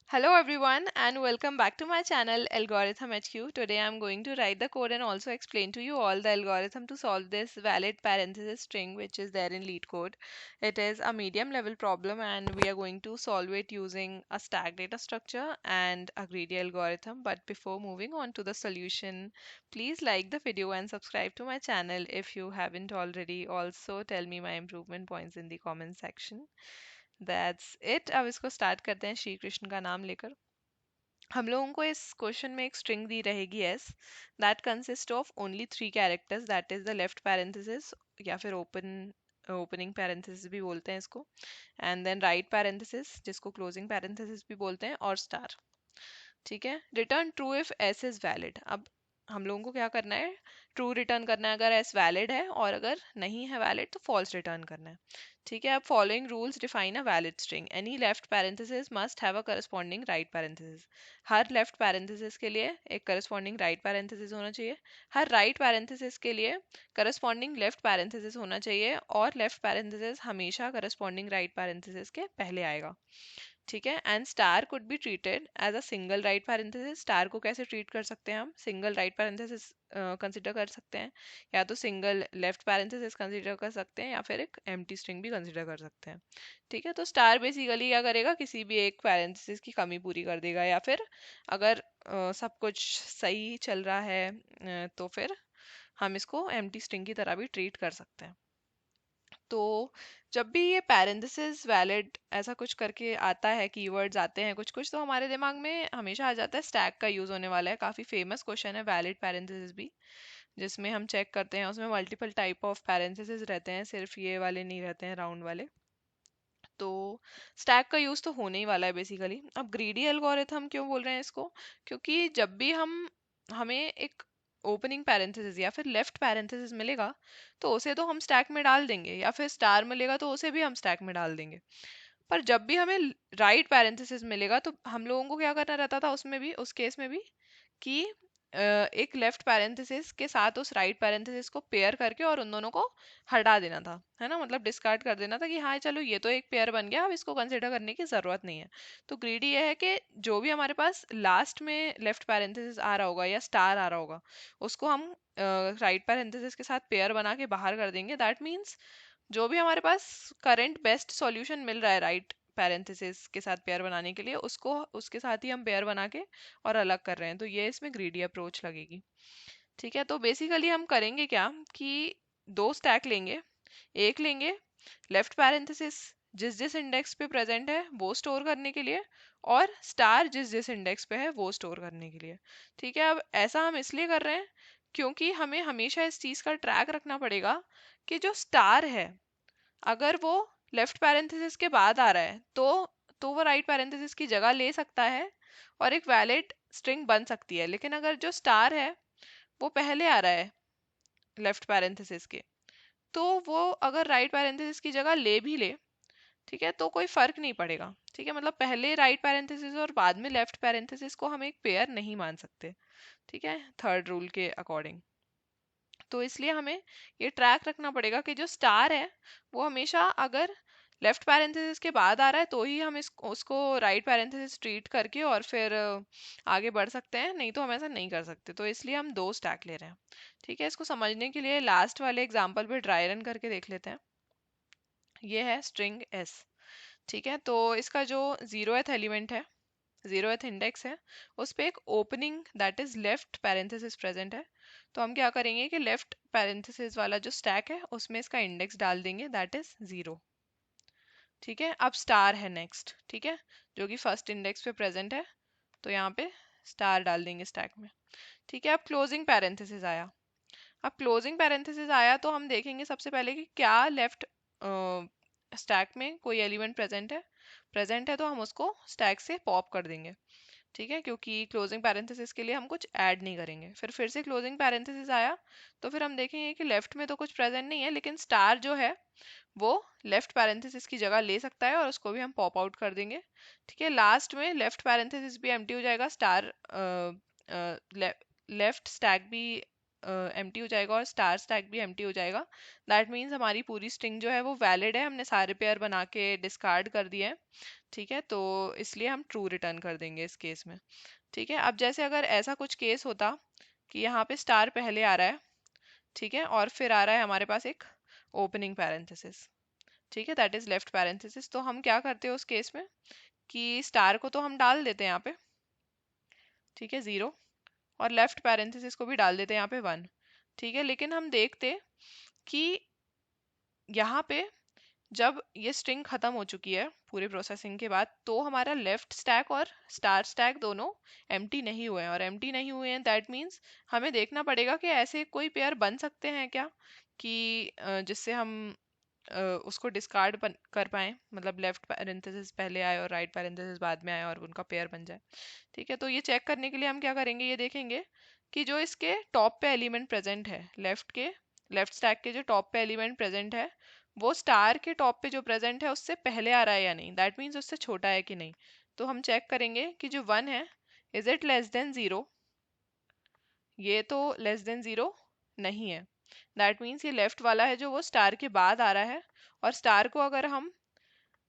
Hello everyone and welcome back to my channel Algorithm HQ. Today I'm going to write the code and also explain to you all the algorithm to solve this valid parenthesis string which is there in LeetCode. It is a medium level problem and we are going to solve it using a stack data structure and a greedy algorithm. But before moving on to the solution, please like the video and subscribe to my channel if you haven't already. Also tell me my improvement points in the comment section. That's it. अब इसको start करते हैं श्री कृष्ण का नाम लेकर। हम लोगों को इस क्वेश्चन में एक स्ट्रिंग दी रहेगी S that consist of only 3 characters that is the left parenthesis या फिर ओपनिंग पैरेंथेसिस भी बोलते हैं इसको, एंड देन राइट पैरेंथेसिस जिसको क्लोजिंग पैरेंथेसिस भी बोलते हैं, और स्टार। ठीक है, return true if S is valid. अब हम लोगों को क्या करना है, ट्रू रिटर्न करना है अगर एस वैलिड है, और अगर नहीं है वैलिड तो फॉल्स रिटर्न करना है। ठीक है, अब following rules define a valid string. Any left parenthesis must have a corresponding right parenthesis. Her left parenthesis के लिए एक करस्पॉन्डिंग राइट पैरेंथेसिस होना चाहिए। हर राइट पैरेंथेसिस के लिए करस्पॉन्डिंग लेफ्ट पैरेंथेसिस होना चाहिए, और लेफ्ट पैरेंथेसिस हमेशा करस्पॉन्डिंग राइट पैरेंथेसिस के पहले आएगा। ठीक है, and star could be treated as a single right parenthesis. Star को कैसे ट्रीट कर सकते हैं हम, सिंगल राइट पैरेंथेसिस कंसिडर कर सकते हैं, या तो सिंगल लेफ्ट पैरेंथेसिस कंसिडर कर सकते हैं, या फिर एक एम्प्टी स्ट्रिंग भी कंसिडर कर सकते हैं। ठीक है, तो स्टार बेसिकली क्या करेगा, किसी भी एक पैरेंथेसिस की कमी पूरी कर देगा, या फिर अगर सब कुछ सही चल रहा है तो फिर हम इसको एम्प्टी स्ट्रिंग की तरह भी ट्रीट कर सकते हैं। तो जब भी ये पैरेंथेसिस वैलिड ऐसा कुछ करके आता है, कीवर्ड्स आते हैं कुछ कुछ, तो हमारे दिमाग में हमेशा आ जाता है स्टैक का यूज होने वाला है। काफी फेमस क्वेश्चन है वैलिड पैरेंथेसिस भी, जिसमें हम चेक करते हैं उसमें मल्टीपल टाइप ऑफ पैरेंथेसिस रहते हैं, सिर्फ ये वाले नहीं रहते हैं राउंड वाले। तो स्टैक का यूज तो होने ही वाला है बेसिकली। अब ग्रीडी एल्गोरिथम क्यों बोल रहे हैं इसको, क्योंकि जब भी हमें एक ओपनिंग पैरेंथेसिस या फिर लेफ्ट पैरेंथेसिस मिलेगा तो उसे तो हम स्टैक में डाल देंगे, या फिर स्टार मिलेगा तो उसे भी हम स्टैक में डाल देंगे। पर जब भी हमें राइट पैरेंथेसिस मिलेगा तो हम लोगों को क्या करना रहता था उसमें भी, उस केस में भी, कि एक लेफ्ट पैरेंथेसिस के साथ उस राइट पैरेंथेसिस को पेयर करके और उन दोनों को हटा देना था, है ना, मतलब डिस्कार्ड कर देना था कि हाँ चलो ये तो एक पेयर बन गया, अब इसको कंसिडर करने की जरूरत नहीं है। तो ग्रीडी ये है कि जो भी हमारे पास लास्ट में लेफ्ट पैरेंथेसिस आ रहा होगा या स्टार आ रहा होगा, उसको हम राइट पैरेंथेसिस के साथ पेयर बना के बाहर कर देंगे। दैट मीन्स जो भी हमारे पास करंट बेस्ट सॉल्यूशन मिल रहा है राइट पैरेंथेसिस के साथ पेयर बनाने के लिए, उसको उसके साथ ही हम पेयर बना के और अलग कर रहे हैं, तो ये इसमें ग्रीडी अप्रोच लगेगी। ठीक है, तो बेसिकली हम करेंगे क्या कि दो स्टैक लेंगे। एक लेंगे लेफ्ट पैरेंथेसिस जिस जिस इंडेक्स पे प्रेजेंट है वो स्टोर करने के लिए, और स्टार जिस जिस इंडेक्स पे है वो स्टोर करने के लिए। ठीक है, अब ऐसा हम इसलिए कर रहे हैं क्योंकि हमें हमेशा इस चीज का ट्रैक रखना पड़ेगा कि जो स्टार है, अगर वो लेफ्ट पैरेंथेसिस के बाद आ रहा है तो वो राइट पैरेंथेसिस की जगह ले सकता है और एक वैलिड स्ट्रिंग बन सकती है। लेकिन अगर जो स्टार है वो पहले आ रहा है लेफ्ट पैरेंथेसिस के, तो वो अगर राइट पैरेंथेसिस की जगह ले भी ले, ठीक है, तो कोई फर्क नहीं पड़ेगा। ठीक है, मतलब पहले राइट पैरेंथेसिस और बाद में लेफ्ट पैरेंथेसिस को हम एक पेयर नहीं मान सकते। ठीक है, थर्ड रूल के अकॉर्डिंग। तो इसलिए हमें ये ट्रैक रखना पड़ेगा कि जो स्टार है वो हमेशा अगर लेफ्ट पैरेंथेसिस के बाद आ रहा है तो ही हम उसको राइट पैरेंथेसिस ट्रीट करके और फिर आगे बढ़ सकते हैं, नहीं तो हम ऐसा नहीं कर सकते। तो इसलिए हम दो स्टैक ले रहे हैं। ठीक है, इसको समझने के लिए लास्ट वाले एग्जाम्पल पे ड्राई रन करके देख लेते हैं। ये है स्ट्रिंग एस। ठीक है, तो इसका जो 0th एलिमेंट है, 0th इंडेक्स है, उस पे एक opening that is left parenthesis present है। तो हम क्या करेंगे कि लेफ्ट पैरेंथेसिस वाला जो स्टैक है उसमें इसका इंडेक्स डाल देंगे दैट इज 0। ठीक है, अब स्टार है नेक्स्ट, ठीक है, जो कि फर्स्ट इंडेक्स पे प्रेजेंट है, तो यहाँ पे स्टार डाल देंगे स्टैक में। ठीक है, अब क्लोजिंग पैरेंथेसिस आया। अब क्लोजिंग पैरेंथेसिस आया तो हम देखेंगे सबसे पहले कि क्या लेफ्ट स्टैक में कोई एलिमेंट प्रेजेंट है तो हम उसको स्टैक से पॉप कर देंगे। ठीक है, क्योंकि क्लोजिंग पैरेंथेसिस के लिए हम कुछ ऐड नहीं करेंगे। फिर से क्लोजिंग पैरेंथेसिस आया तो फिर हम देखेंगे कि लेफ्ट में तो कुछ प्रेजेंट नहीं है, लेकिन स्टार जो है वो लेफ्ट पैरेंथेसिस की जगह ले सकता है और उसको भी हम पॉप आउट कर देंगे। ठीक है, लास्ट में लेफ्ट पैरेंथेसिस भी एम्प्टी हो जाएगा, स्टार लेफ्ट स्टैक भी एम्प्टी हो जाएगा और स्टार स्टैक भी एम्प्टी हो जाएगा। दैट मीन्स हमारी पूरी स्ट्रिंग जो है वो वैलिड है, हमने सारे पेयर बना के डिस्कार्ड कर दिए हैं। ठीक है, तो इसलिए हम ट्रू रिटर्न कर देंगे इस केस में। ठीक है, अब जैसे अगर ऐसा कुछ केस होता कि यहाँ पे स्टार पहले आ रहा है, ठीक है, और फिर आ रहा है हमारे पास एक ओपनिंग पैरेंथेसिस, ठीक है, दैट इज लेफ्ट पैरेंथेसिस, तो हम क्या करते हैं उस केस में कि स्टार को तो हम डाल देते हैं यहाँ पे, ठीक है, 0, और लेफ्ट पैरेंथेसिस को भी डाल देते हैं यहाँ पे 1। ठीक है, लेकिन हम देखते कि यहाँ पे जब ये स्ट्रिंग खत्म हो चुकी है पूरे प्रोसेसिंग के बाद, तो हमारा लेफ्ट स्टैक और स्टार स्टैक दोनों एम्प्टी नहीं हुए हैं, और एम्प्टी नहीं हुए हैं दैट मीन्स हमें देखना पड़ेगा कि ऐसे कोई पेयर बन सकते हैं क्या कि जिससे हम उसको डिस्कार्ड कर पाए, मतलब लेफ्ट पैरेंथेसिस पहले आए और राइट पैरेंथेसिस बाद में आए और उनका पेयर बन जाए। ठीक है, तो ये चेक करने के लिए हम क्या करेंगे, ये देखेंगे कि जो इसके टॉप पे एलिमेंट प्रेजेंट है, लेफ्ट स्टैक के जो टॉप पे एलिमेंट प्रेजेंट है, वो स्टार के टॉप पे जो प्रेजेंट है उससे पहले आ रहा है या नहीं, दैट मीन्स उससे छोटा है कि नहीं। तो हम चेक करेंगे कि जो 1 है, इज इट लेस देन 0। ये तो लेस देन 0 नहीं है, दैट मीन्स ये लेफ्ट वाला है जो वो स्टार के बाद आ रहा है, और स्टार को अगर हम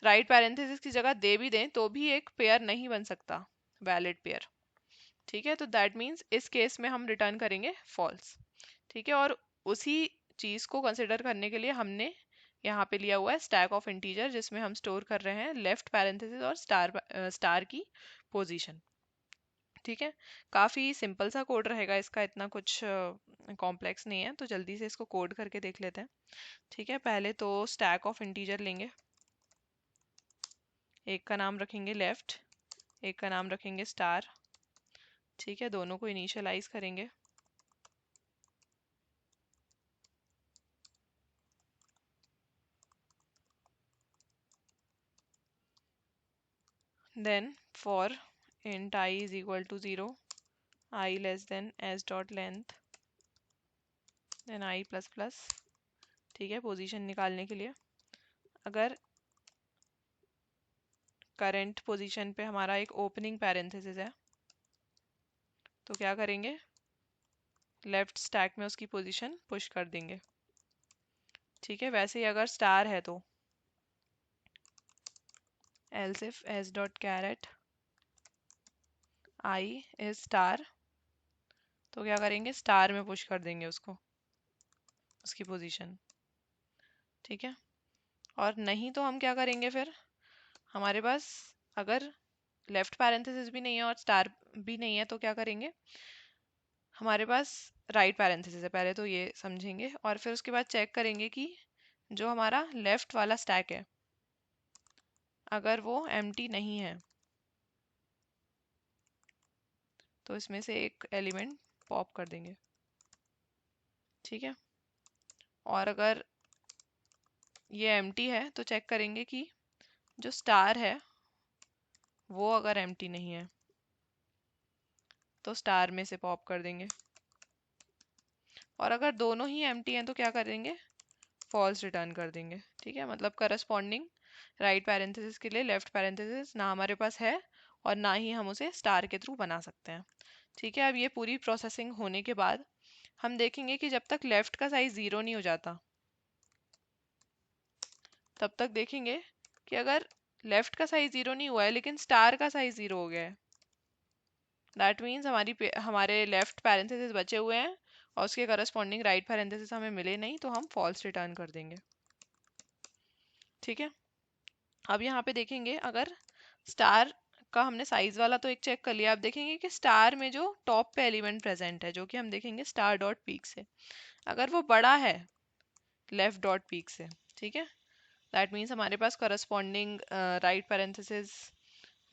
राइट पैरेंथेसिस की जगह दे भी दें तो भी एक पेयर नहीं बन सकता, वैलिड पेयर। ठीक है, तो दैट मीन्स इस केस में हम रिटर्न करेंगे फॉल्स। ठीक है, और उसी चीज को कंसिडर करने के लिए हमने यहाँ पे लिया हुआ है स्टैक ऑफ इंटीजर, जिसमें हम स्टोर कर रहे हैं लेफ्ट पैरेंथेसिस और स्टार की पोजीशन। ठीक है, काफी सिंपल सा कोड रहेगा इसका, इतना कुछ कॉम्प्लेक्स नहीं है, तो जल्दी से इसको कोड करके देख लेते हैं। ठीक है, पहले तो स्टैक ऑफ इंटीजर लेंगे, एक का नाम रखेंगे लेफ्ट, एक का नाम रखेंगे स्टार। ठीक है, दोनों को इनिशियलाइज करेंगे। Then for int I is equal to 0, I less than s dot length, then I plus plus. ठीक है, पोजीशन निकालने के लिए अगर करंट पोजीशन पे हमारा एक ओपनिंग पैरेंथेसिस है, तो क्या करेंगे, लेफ्ट स्टैक में उसकी पोजीशन पुश कर देंगे। ठीक है, वैसे ही अगर स्टार है तो else if s dot caret I is star, तो क्या करेंगे, स्टार में पुश कर देंगे उसको, उसकी पोजीशन। ठीक है, और नहीं तो हम क्या करेंगे फिर, हमारे पास अगर लेफ्ट पैरेंथेसिस भी नहीं है और स्टार भी नहीं है, तो क्या करेंगे, हमारे पास राइट पैरेंथेसिस है, पहले तो ये समझेंगे, और फिर उसके बाद चेक करेंगे कि जो हमारा लेफ्ट वाला स्टैक है अगर वो एम्प्टी नहीं है, तो इसमें से एक एलिमेंट पॉप कर देंगे। ठीक है, और अगर ये एम्प्टी है तो चेक करेंगे कि जो स्टार है वो अगर एम्प्टी नहीं है तो स्टार में से पॉप कर देंगे, और अगर दोनों ही एम्प्टी हैं तो क्या करेंगे, फॉल्स रिटर्न कर देंगे। ठीक है, मतलब करस्पॉन्डिंग राइट पैरेंथेसिस के लिए लेफ्ट पैरेंथेसिस ना हमारे पास है और ना ही हम उसे स्टार के थ्रू बना सकते हैं। ठीक है, अब ये पूरी प्रोसेसिंग होने के बाद हम देखेंगे कि जब तक लेफ्ट का साइज 0 नहीं हो जाता, तब तक देखेंगे कि अगर लेफ्ट का साइज 0 नहीं हुआ है लेकिन स्टार का साइज 0 हो गया है, दैट मीन्स हमारे लेफ्ट पैरेंथेसिस बचे हुए हैं और उसके करस्पॉन्डिंग राइट पैरेंथेसिस हमें मिले नहीं, तो हम फॉल्स रिटर्न कर देंगे। ठीक है, अब यहाँ पे देखेंगे अगर स्टार का हमने साइज वाला तो एक चेक कर लिया, आप देखेंगे कि स्टार में जो टॉप पे एलिमेंट प्रेजेंट है, जो कि हम देखेंगे स्टार डॉट पीक से, अगर वो बड़ा है लेफ्ट डॉट पीक से, ठीक है, दैट मीन्स हमारे पास करस्पॉन्डिंग राइट पैरेंथेसिस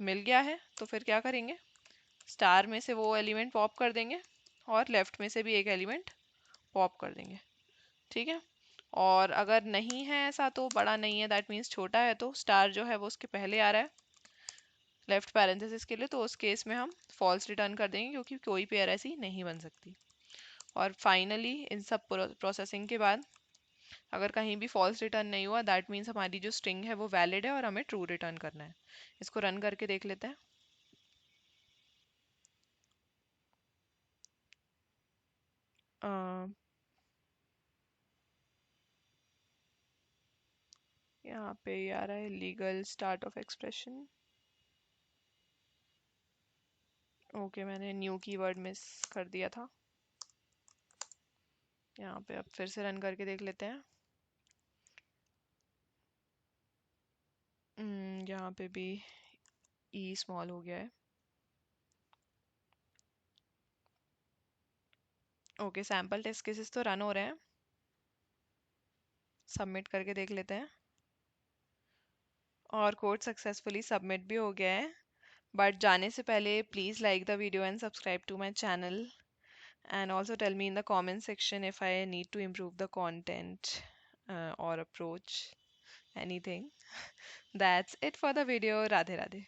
मिल गया है, तो फिर क्या करेंगे, स्टार में से वो एलिमेंट पॉप कर देंगे और लेफ्ट में से भी एक एलिमेंट पॉप कर देंगे। ठीक है, और अगर नहीं है ऐसा, तो बड़ा नहीं है दैट मीन्स छोटा है, तो स्टार जो है वो उसके पहले आ रहा है लेफ्ट पैरेंथेसिस के लिए, तो उस केस में हम फॉल्स रिटर्न कर देंगे क्योंकि कोई पेयर ऐसी नहीं बन सकती। और फाइनली इन सब प्रोसेसिंग के बाद अगर कहीं भी फॉल्स रिटर्न नहीं हुआ, दैट मीन्स हमारी जो स्ट्रिंग है वो वैलिड है और हमें ट्रू रिटर्न करना है। इसको रन करके देख लेते हैं। अ, यहाँ पे ये आ रहा है legal start of expression. Okay, मैंने न्यू कीवर्ड मिस कर दिया था। यहाँ पे अब फिर से रन करके देख लेते हैं। यहाँ पे भी ई स्मॉल हो गया है। ओके, सैम्पल टेस्ट केसेस तो रन हो रहे हैं। सबमिट करके देख लेते हैं। और कोड सक्सेसफुली सबमिट भी हो गया है। बट जाने से पहले please like the video and subscribe to my channel, and also tell me in the comment section if I need to improve the content or approach anything. That's it for the video. Radhe Radhe.